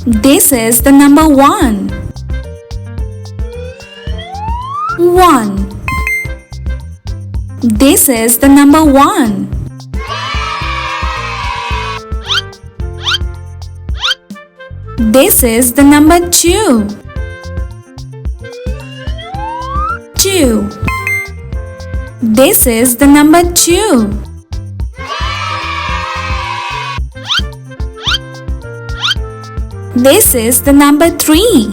This is the number 1. 1. This is the number 1. This is the number 2. 2. This is the number 2. This is the number 3.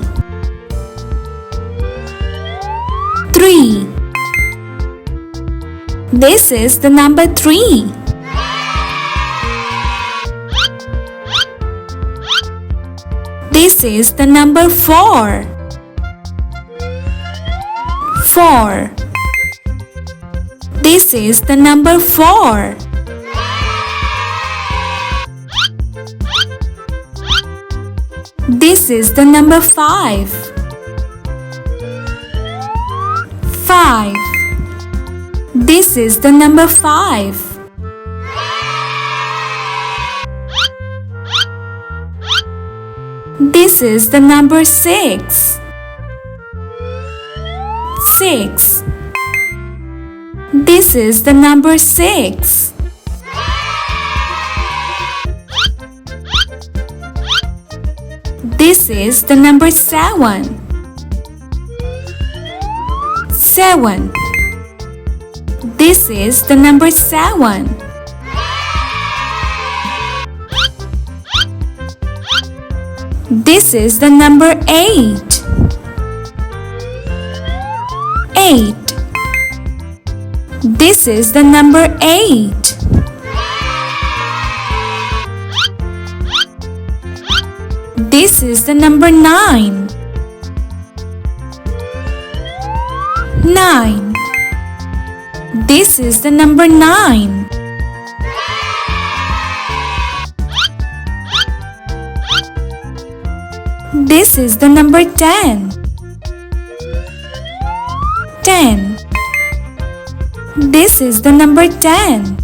3. This is the number 3. This is the number 4. 4. This is the number 4. This is the number 5. 5. This is the number 5. This is the number 6. 6. This is the number 6. This is the number 7. 7. This is the number 7. This is the number 8. 8. This is the number 8. This is the number 9. 9. This is the number 9. This is the number 10. 10. This is the number 10.